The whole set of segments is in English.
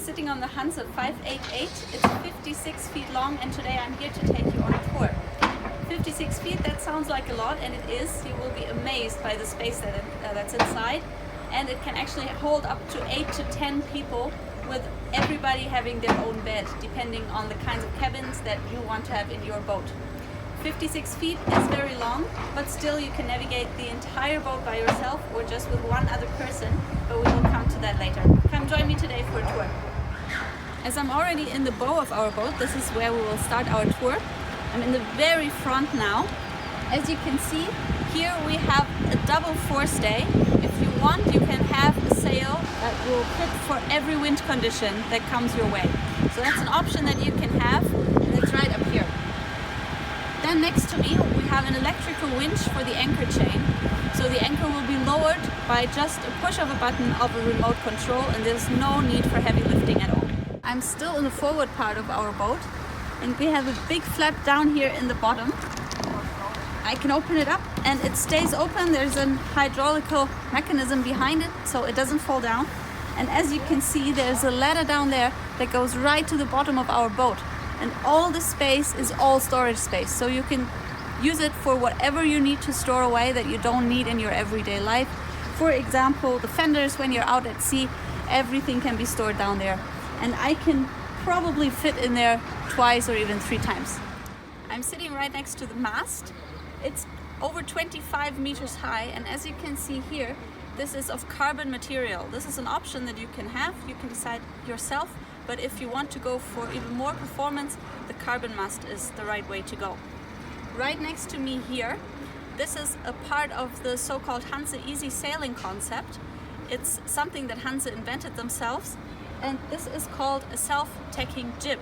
sitting on the Hanse 588. It's 56 feet long, and today I'm here to take you on a tour. 56 feet, that sounds like a lot, and it is. You will be amazed by the space that's inside, and it can actually hold up to 8 to 10 people, with everybody having their own bed, depending on the kinds of cabins that you want to have in your boat. 56 feet is very long, but still you can navigate the entire boat by yourself or just with one other person, but we will come to that later. Come join me today for a tour. As I'm already in the bow of our boat, this is where we will start our tour. I'm in the very front now. As you can see, here we have a double forestay. If you want, you can have a sail that will fit for every wind condition that comes your way. So that's an option that you can have, and it's right up here. Then next to me, we have an electrical winch for the anchor chain. So the anchor will be lowered by just a push of a button of a remote control, and there's no need for heavy lifting at all. I'm still in the forward part of our boat, and we have a big flap down here in the bottom. I can open it up and it stays open. There's a hydraulical mechanism behind it so it doesn't fall down. And as you can see, there's a ladder down there that goes right to the bottom of our boat. And all the space is all storage space. So you can use it for whatever you need to store away that you don't need in your everyday life. For example, the fenders when you're out at sea, everything can be stored down there. And I can probably fit in there twice or even 3 times. I'm sitting right next to the mast. It's over 25 meters high, and as you can see here, this is of carbon material. This is an option that you can have. You can decide yourself, but if you want to go for even more performance, the carbon mast is the right way to go. Right next to me here, this is a part of the so-called Hanse easy sailing concept. It's something that Hanse invented themselves, and this is called a self-tacking jib.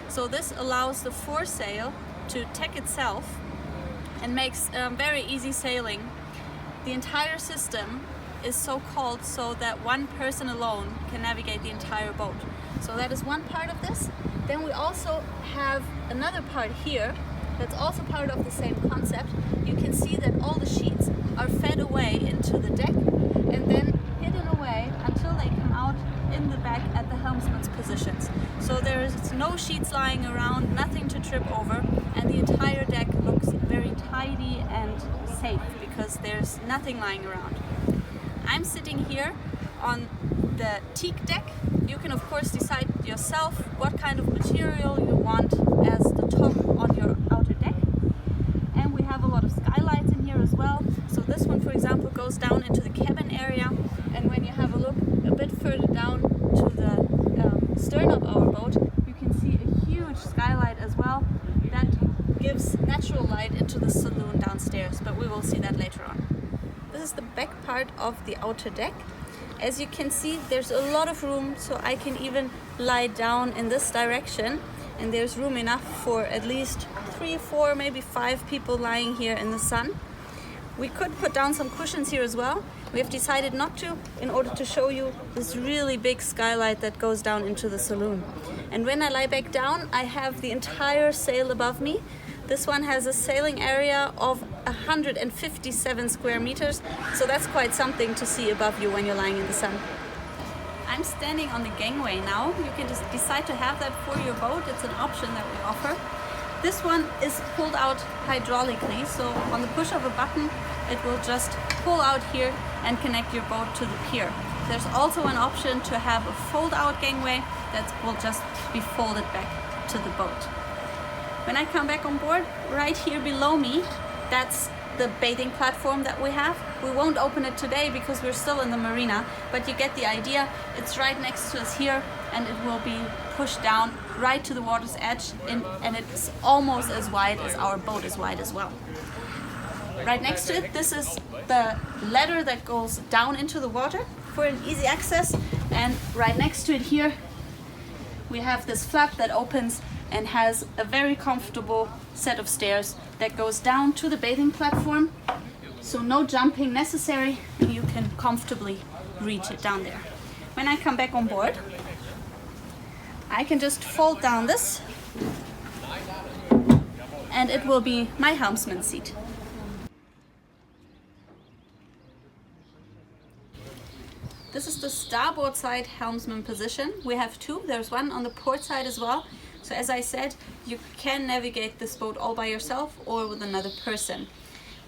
So this allows the foresail to tack itself and makes very easy sailing. The entire system is so called so that one person alone can navigate the entire boat. So that is one part of this. Then we also have another part here that's also part of the same concept. You can see that all the sheets are fed away into the deck and then hidden away until they come out in the back at the helmsman's positions. So there's no sheets lying around, nothing to trip over, and the entire deck looks very tidy and safe because there's nothing lying around. I'm sitting here on the Teak Deck. You can of course decide yourself what kind of material you want as the top on your outer deck. And we have a lot of skylights in here as well. So this one, for example, goes down into the cabin area, and when you have a look a bit further down to the stern of our boat, you can see a huge skylight as well that gives natural light into the saloon downstairs, but we will see that later on. This is the back part of the outer deck. As you can see, there's a lot of room, so I can even lie down in this direction, and there's room enough for at least 3, 4, maybe 5 people lying here in the sun. We could put down some cushions here as well. We have decided not to, in order to show you this really big skylight that goes down into the saloon. And when I lie back down, I have the entire sail above me. This one has a sailing area of 157 square meters, so that's quite something to see above you when you're lying in the sun. I'm standing on the gangway now. You can just decide to have that for your boat. It's an option that we offer. This one is pulled out hydraulically, so on the push of a button, it will just pull out here and connect your boat to the pier. There's also an option to have a fold-out gangway that will just be folded back to the boat. When I come back on board, right here below me, that's the bathing platform that we have. We won't open it today because we're still in the marina, but you get the idea. It's right next to us here, and it will be pushed down right to the water's edge, and it's almost as wide as our boat is wide as well. Right next to it, this is the ladder that goes down into the water for an easy access, and right next to it here, we have this flap that opens and has a very comfortable set of stairs that goes down to the bathing platform, so no jumping necessary, and you can comfortably reach it down there. When I come back on board, I can just fold down this and it will be my helmsman seat. This is the starboard side helmsman position. We have two. There's one on the port side as well. So as I said, you can navigate this boat all by yourself or with another person.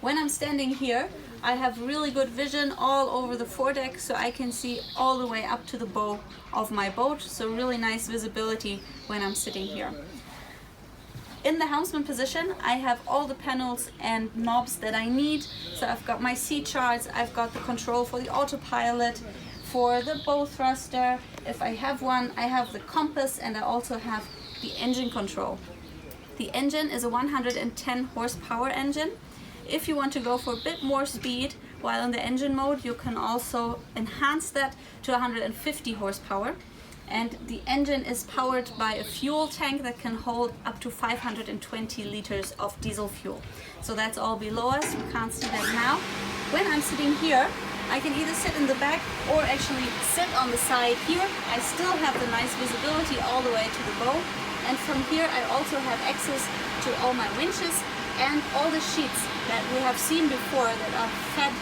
When I'm standing here, I have really good vision all over the foredeck, so I can see all the way up to the bow of my boat. So really nice visibility when I'm sitting here. In the helmsman position, I have all the panels and knobs that I need. So I've got my sea charts, I've got the control for the autopilot, for the bow thruster. If I have one, I have the compass, and I also have the engine control. The engine is a 110 horsepower engine. If you want to go for a bit more speed while in the engine mode, you can also enhance that to 150 horsepower. And the engine is powered by a fuel tank that can hold up to 520 liters of diesel fuel. So that's all below us, you can't see that now. When I'm sitting here, I can either sit in the back or actually sit on the side here. I still have the nice visibility all the way to the bow. And from here I also have access to all my winches and all the sheets that we have seen before that are fed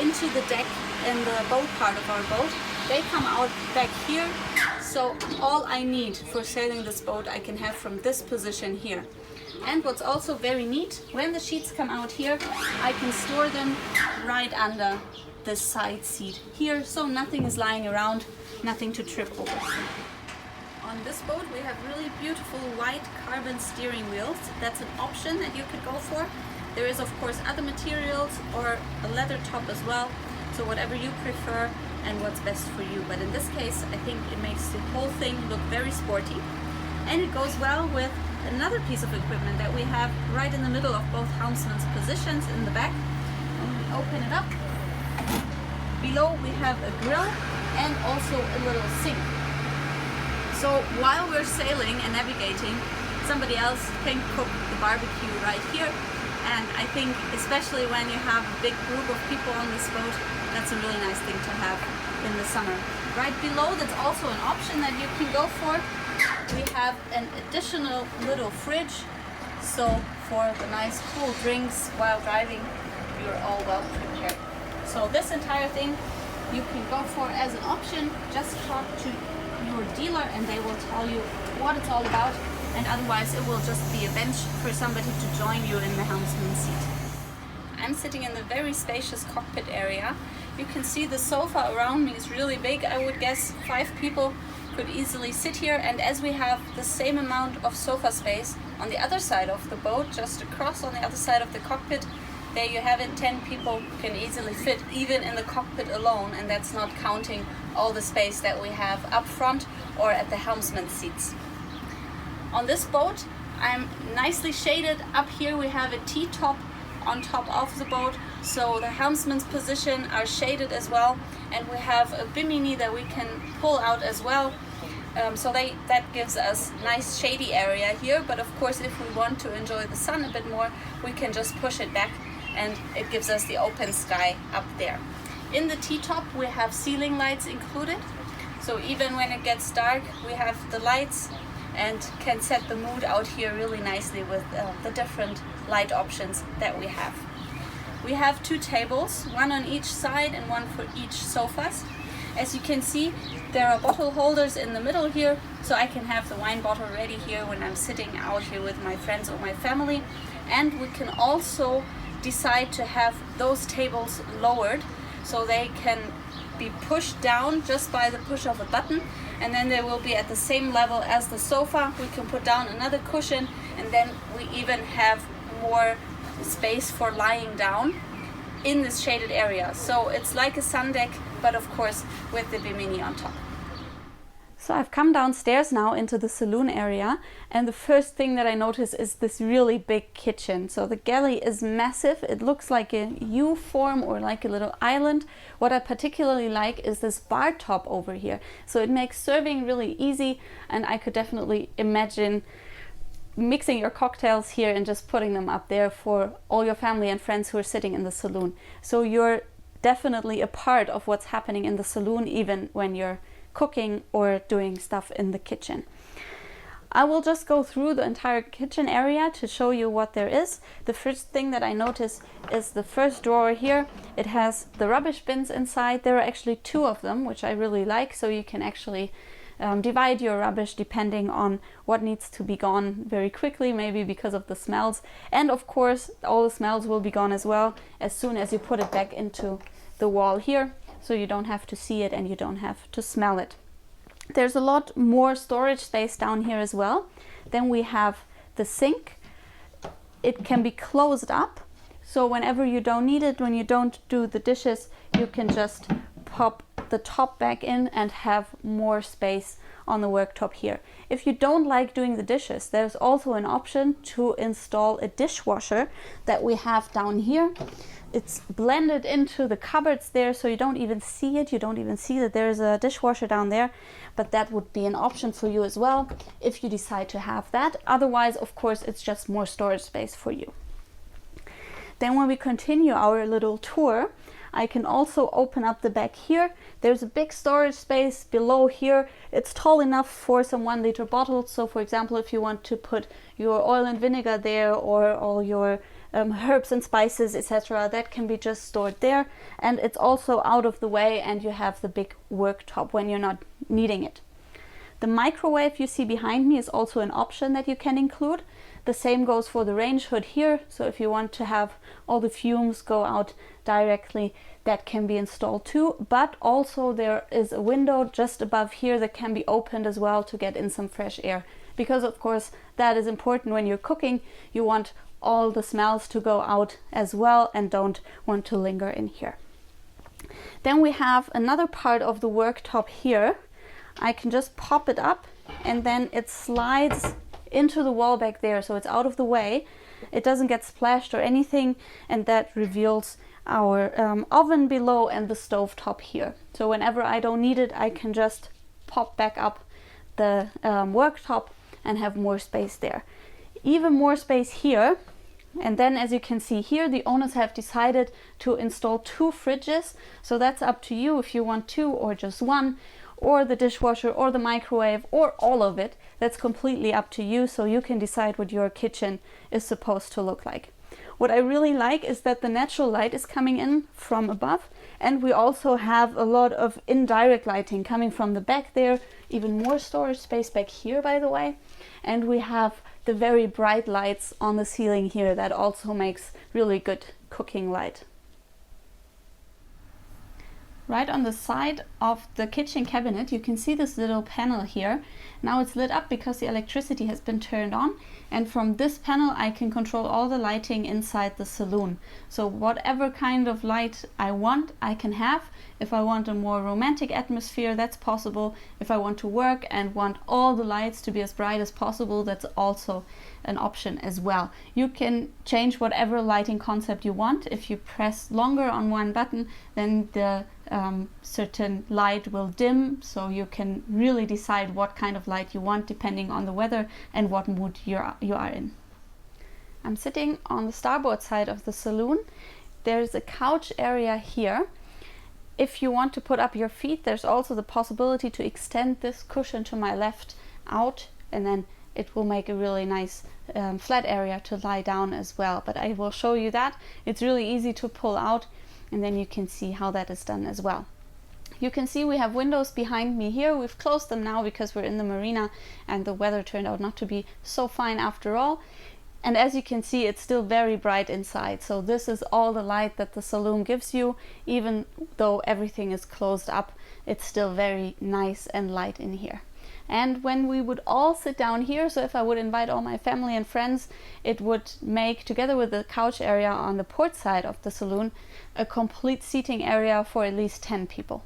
into the deck in the bow part of our boat. They come out back here, so all I need for sailing this boat I can have from this position here. And what's also very neat, when the sheets come out here, I can store them right under the side seat here, so nothing is lying around, nothing to trip over. On this boat we have really beautiful white carbon steering wheels. That's an option that you could go for. There is of course other materials or a leather top as well, so whatever you prefer and what's best for you. But in this case I think it makes the whole thing look very sporty, and it goes well with another piece of equipment that we have right in the middle of both helmsman's positions in the back. When we open it up, below we have a grill and also a little sink. So while we're sailing and navigating, somebody else can cook the barbecue right here. And I think especially when you have a big group of people on this boat, that's a really nice thing to have in the summer. Right below, that's also an option that you can go for. We have an additional little fridge. So for the nice cool drinks while driving, you're all well prepared. So this entire thing you can go for as an option. Just talk to your dealer and they will tell you what it's all about, and otherwise it will just be a bench for somebody to join you in the helmsman seat. I'm sitting in the very spacious cockpit area. You can see the sofa around me is really big. I would guess 5 people could easily sit here, and as we have the same amount of sofa space on the other side of the boat, just across on the other side of the cockpit, there you have it, 10 people can easily fit even in the cockpit alone, and that's not counting all the space that we have up front or at the helmsman seats. On this boat I'm nicely shaded. Up here we have a T-top on top of the boat, so the helmsman's position are shaded as well, and we have a bimini that we can pull out as well. So that gives us nice shady area here, but of course if we want to enjoy the sun a bit more, we can just push it back and it gives us the open sky up there. In the T-top we have ceiling lights included, so even when it gets dark we have the lights and can set the mood out here really nicely with the different light options that we have. We have 2 tables, one on each side and one for each sofas. As you can see, there are bottle holders in the middle here, so I can have the wine bottle ready here when I'm sitting out here with my friends or my family. And we can also decide to have those tables lowered so they can be pushed down just by the push of a button, and then they will be at the same level as the sofa. We can put down another cushion, and then we even have more space for lying down in this shaded area. So it's like a sun deck, but of course with the bimini on top. So I've come downstairs now into the saloon area, and the first thing that I notice is this really big kitchen. So the galley is massive. It looks like a U form or like a little island. What I particularly like is this bar top over here. So it makes serving really easy, and I could definitely imagine mixing your cocktails here and just putting them up there for all your family and friends who are sitting in the saloon. So you're definitely a part of what's happening in the saloon, even when you're cooking or doing stuff in the kitchen. I will just go through the entire kitchen area to show you what there is. The first thing that I notice is the first drawer here. It has the rubbish bins inside. There are actually 2 of them, which I really like, so you can actually divide your rubbish depending on what needs to be gone very quickly, maybe because of the smells. And of course, all the smells will be gone as well as soon as you put it back into the wall here, so you don't have to see it and you don't have to smell it. There's a lot more storage space down here as well. Then we have the sink. It can be closed up, so whenever you don't need it, when you don't do the dishes, you can just pop the top back in and have more space on the worktop here. If you don't like doing the dishes, there's also an option to install a dishwasher that we have down here. It's blended into the cupboards there, so you don't even see it. You don't even see that there's a dishwasher down there, but that would be an option for you as well if you decide to have that. Otherwise, of course, it's just more storage space for you. Then when we continue our little tour, I can also open up the back here. There's a big storage space below here. It's tall enough for some 1 liter bottles. So for example, if you want to put your oil and vinegar there, or all your herbs and spices, etc., that can be just stored there. And it's also out of the way, and you have the big worktop when you're not needing it. The microwave you see behind me is also an option that you can include. The same goes for the range hood here, so if you want to have all the fumes go out directly, that can be installed too. But also there is a window just above here that can be opened as well to get in some fresh air, because of course that is important when you're cooking. You want all the smells to go out as well and don't want to linger in here. Then we have another part of the worktop here. I can just pop it up and then it slides into the wall back there, so it's out of the way. It doesn't get splashed or anything, and that reveals our oven below and the stove top here. So whenever I don't need it, I can just pop back up the worktop and have more space there. Even more space here. And then, as you can see here, the owners have decided to install 2 fridges, so that's up to you if you want 2 or just 1, or the dishwasher or the microwave or all of it. That's completely up to you, so you can decide what your kitchen is supposed to look like. What I really like is that the natural light is coming in from above, and we also have a lot of indirect lighting coming from the back there, even more storage space back here, by the way. And we have the very bright lights on the ceiling here that also makes really good cooking light. Right on the side of the kitchen cabinet, you can see this little panel here. Now it's lit up because the electricity has been turned on, and from this panel I can control all the lighting inside the saloon. So whatever kind of light I want, I can have. If I want a more romantic atmosphere, that's possible. If I want to work and want all the lights to be as bright as possible, that's also an option as well. You can change whatever lighting concept you want. If you press longer on one button, then the certain light will dim, so you can really decide what kind of light you want depending on the weather and what mood you are in. I'm sitting on the starboard side of the saloon. There's a couch area here. If you want to put up your feet, there's also the possibility to extend this cushion to my left out, and then it will make a really nice flat area to lie down as well. But I will show you that. It's really easy to pull out, and then you can see how that is done as well. You can see we have windows behind me here. We've closed them now because we're in the marina and the weather turned out not to be so fine after all. And as you can see, it's still very bright inside. So this is all the light that the saloon gives you. Even though everything is closed up, it's still very nice and light in here. And when we would all sit down here, so if I would invite all my family and friends, it would make, together with the couch area on the port side of the saloon, a complete seating area for at least 10 people.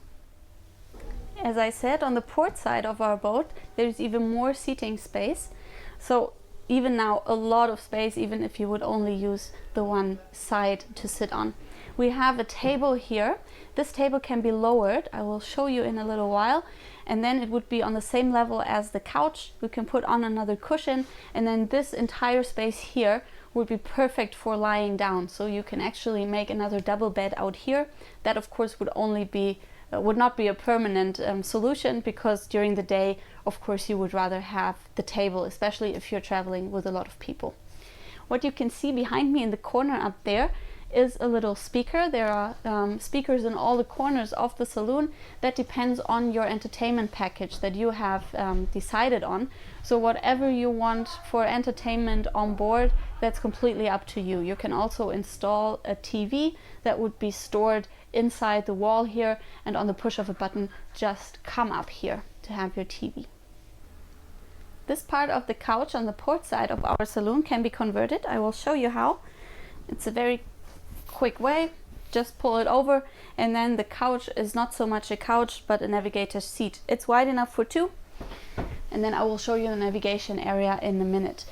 As I said, on the port side of our boat, there's even more seating space. So even now, a lot of space, even if you would only use the one side to sit on. We have a table here. This table can be lowered. I will show you in a little while. And then it would be on the same level as the couch. We can put on another cushion, and then this entire space here would be perfect for lying down. So you can actually make another double bed out here. That of course would only be would not be a permanent solution, because during the day, of course, you would rather have the table, especially if you're traveling with a lot of people. What you can see behind me in the corner up there is a little speaker. There are speakers in all the corners of the saloon. That depends on your entertainment package that you have decided on. So whatever you want for entertainment on board, that's completely up to you. You can also install a TV that would be stored inside the wall here, and on the push of a button just come up here to have your TV. This part of the couch on the port side of our saloon can be converted. I will show you how. It's a very quick way. Just pull it over, and then the couch is not so much a couch but a navigator seat. It's wide enough for two, and then I will show you the navigation area in a minute.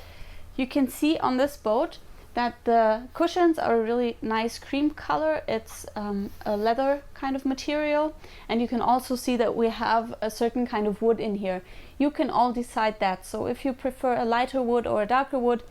You can see on this boat that the cushions are a really nice cream color. It's a leather kind of material, and you can also see that we have a certain kind of wood in here. You can all decide that. So if you prefer a lighter wood or a darker wood,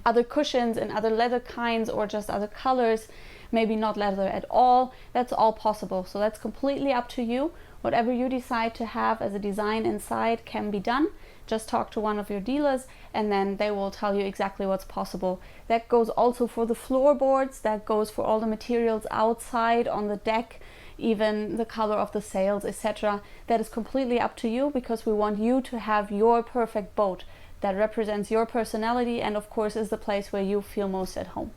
other cushions and other leather kinds, or just other colors, maybe not leather at all, that's all possible. So that's completely up to you. Whatever you decide to have as a design inside can be done. Just talk to one of your dealers and then they will tell you exactly what's possible. That goes also for the floorboards, that goes for all the materials outside on the deck, even the color of the sails, etc. That is completely up to you, because we want you to have your perfect boat that represents your personality and of course is the place where you feel most at home.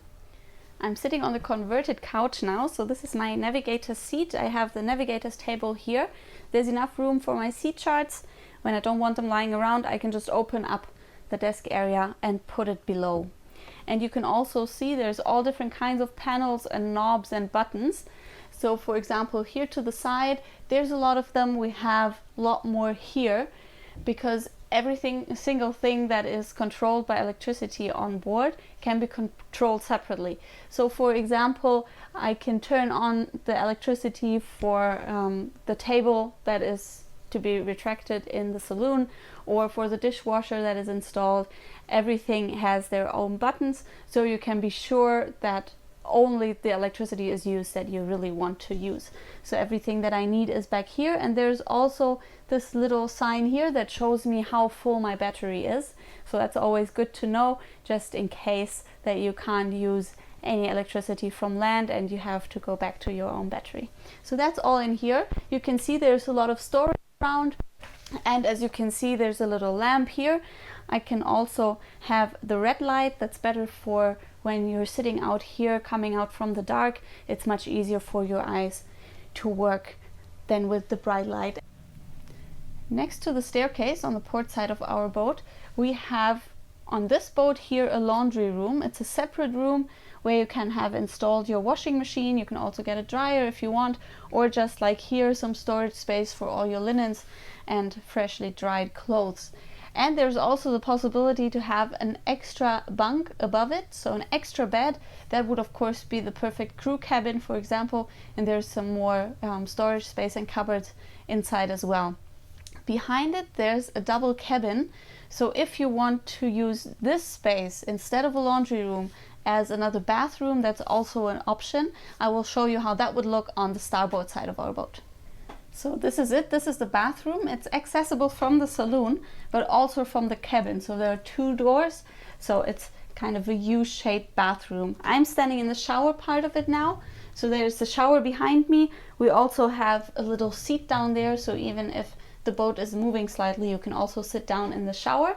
I'm sitting on the converted couch now, so this is my navigator seat. I have the navigator's table here. There's enough room for my seat charts. When I don't want them lying around, I can just open up the desk area and put it below. And you can also see there's all different kinds of panels and knobs and buttons. So for example, here to the side, there's a lot of them. We have a lot more here, because a single thing that is controlled by electricity on board can be controlled separately. So for example, I can turn on the electricity for the table that is to be retracted in the saloon, or for the dishwasher that is installed. Everything has their own buttons, so you can be sure that only the electricity is used that you really want to use. So everything that I need is back here, and there's also this little sign here that shows me how full my battery is. So that's always good to know, just in case that you can't use any electricity from land and you have to go back to your own battery. So that's all in here. You can see there's a lot of storage around, and as you can see there's a little lamp here. I can also have the red light. That's better for when you're sitting out here coming out from the dark. It's much easier for your eyes to work than with the bright light. Next to the staircase on the port side of our boat, we have on this boat here a laundry room. It's a separate room where you can have installed your washing machine. You can also get a dryer if you want, or just like here, some storage space for all your linens and freshly dried clothes. And there's also the possibility to have an extra bunk above it, so an extra bed. That would of course be the perfect crew cabin, for example, and there's some more storage space and cupboards inside as well. Behind it there's a double cabin, so if you want to use this space instead of a laundry room as another bathroom, that's also an option. I will show you how that would look on the starboard side of our boat. So this is it. This is the bathroom. It's accessible from the saloon, but also from the cabin. So there are two doors, so it's kind of a U-shaped bathroom. I'm standing in the shower part of it now. So there's the shower behind me. We also have a little seat down there, so even if the boat is moving slightly, you can also sit down in the shower.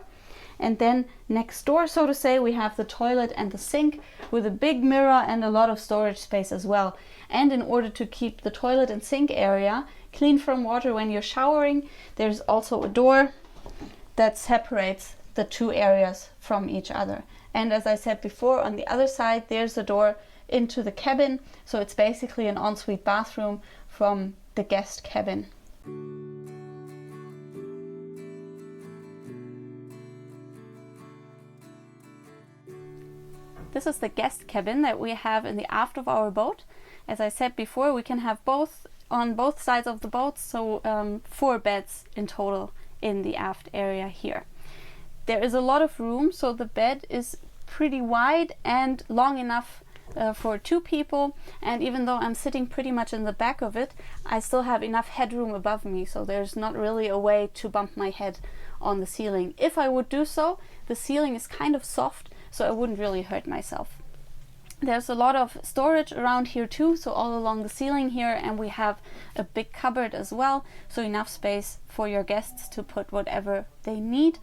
And then next door, so to say, we have the toilet and the sink with a big mirror and a lot of storage space as well. And in order to keep the toilet and sink area clean from water when you're showering, there's also a door that separates the two areas from each other. And as I said before, on the other side there's a door into the cabin, so it's basically an ensuite bathroom from the guest cabin. This is the guest cabin that we have in the aft of our boat. As I said before, we can have both on both sides of the boat, so 4 beds in total in the aft area here. There is a lot of room, so the bed is pretty wide and long enough for 2 people, and even though I'm sitting pretty much in the back of it, I still have enough headroom above me, so there's not really a way to bump my head on the ceiling. If I would do so, the ceiling is kind of soft, so I wouldn't really hurt myself. There's a lot of storage around here too, so all along the ceiling here, and we have a big cupboard as well, so enough space for your guests to put whatever they need.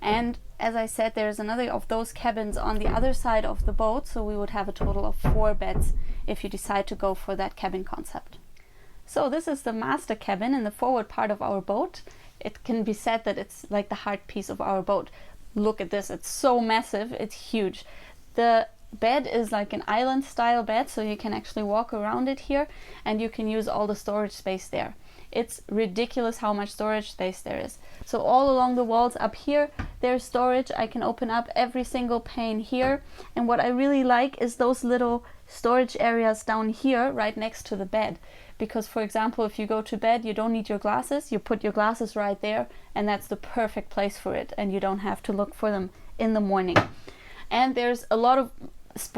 And as I said, there's another of those cabins on the other side of the boat, so we would have a total of 4 beds if you decide to go for that cabin concept. So this is the master cabin in the forward part of our boat. It can be said that it's like the heart piece of our boat. Look at this, it's so massive, it's huge. The bed is like an island style bed, so you can actually walk around it here and you can use all the storage space there. It's ridiculous how much storage space there is. So all along the walls up here, there's storage. I can open up every single pane here. And what I really like is those little storage areas down here right next to the bed. Because, for example, if you go to bed, you don't need your glasses. You put your glasses right there, and that's the perfect place for it. And you don't have to look for them in the morning. And there's a lot of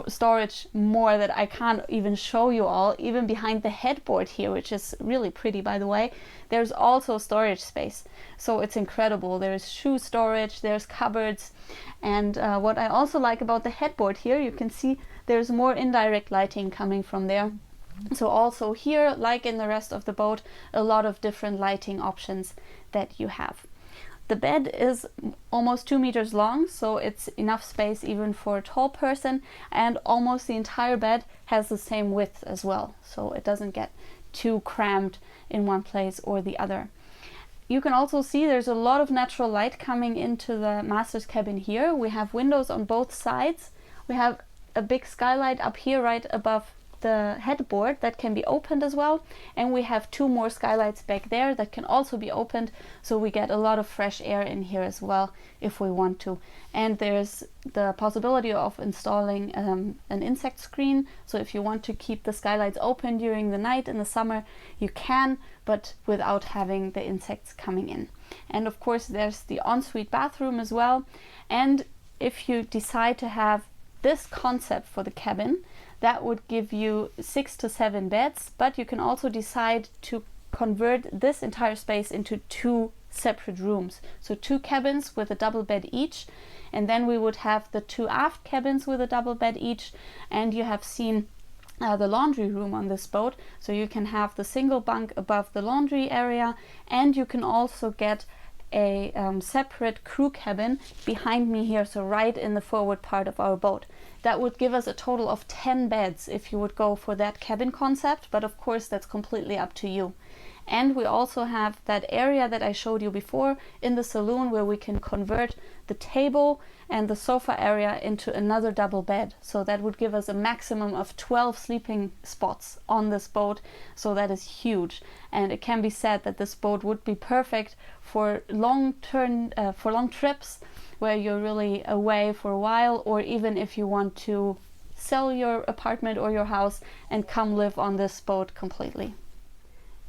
storage more that I can't even show you all. Even behind the headboard here, which is really pretty, by the way, there's also storage space, so it's incredible. There's shoe storage, there's cupboards, and what I also like about the headboard here, you can see there's more indirect lighting coming from there. So also here, like in the rest of the boat, a lot of different lighting options that you have. The bed is almost 2 meters long, so it's enough space even for a tall person, and almost the entire bed has the same width as well, so it doesn't get too cramped in one place or the other. You can also see there's a lot of natural light coming into the master's cabin here. We have windows on both sides. We have a big skylight up here right above the headboard that can be opened as well, and we have 2 more skylights back there that can also be opened, so we get a lot of fresh air in here as well if we want to. And there's the possibility of installing an insect screen, so if you want to keep the skylights open during the night in the summer, you can, but without having the insects coming in. And of course there's the ensuite bathroom as well. And if you decide to have this concept for the cabin, that would give you 6 to 7 beds, but you can also decide to convert this entire space into 2 separate rooms. So 2 cabins with a double bed each, and then we would have the 2 aft cabins with a double bed each, and you have seen the laundry room on this boat, so you can have the single bunk above the laundry area, and you can also get a separate crew cabin behind me here, so right in the forward part of our boat. That would give us a total of 10 beds if you would go for that cabin concept, but of course that's completely up to you. And we also have that area that I showed you before in the saloon where we can convert the table and the sofa area into another double bed. So that would give us a maximum of 12 sleeping spots on this boat. So that is huge. And it can be said that this boat would be perfect for long trips where you're really away for a while, or even if you want to sell your apartment or your house and come live on this boat completely.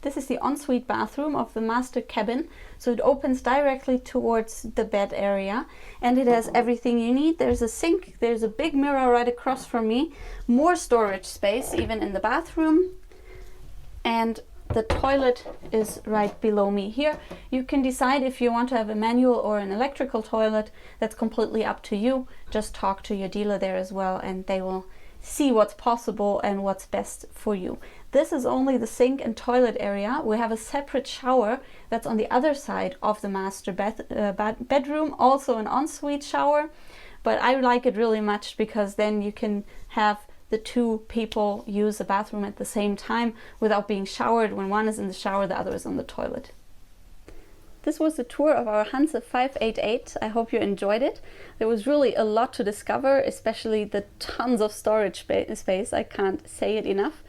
This is the ensuite bathroom of the master cabin, so it opens directly towards the bed area, and it has everything you need. There's a sink, there's a big mirror right across from me, more storage space even in the bathroom, and the toilet is right below me here. You can decide if you want to have a manual or an electrical toilet. That's completely up to you. Just talk to your dealer there as well, and they will see what's possible and what's best for you. This is only the sink and toilet area. We have a separate shower that's on the other side of the master bedroom, also an ensuite shower, but I like it really much because then you can have the 2 people use the bathroom at the same time without being showered. When one is in the shower, the other is on the toilet. This was the tour of our Hanse 588. I hope you enjoyed it. There was really a lot to discover, especially the tons of storage space. I can't say it enough.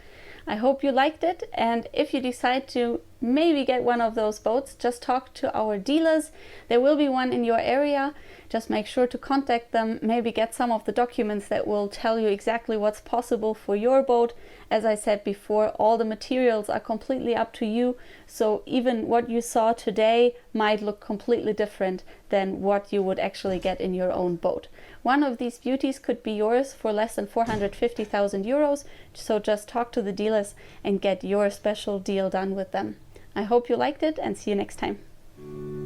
I hope you liked it, and if you decide to maybe get one of those boats, just talk to our dealers. There will be one in your area. Just make sure to contact them, maybe get some of the documents that will tell you exactly what's possible for your boat. As I said before, all the materials are completely up to you, so even what you saw today might look completely different than what you would actually get in your own boat. One of these beauties could be yours for less than 450,000 euros, so just talk to the dealers and get your special deal done with them. I hope you liked it and see you next time.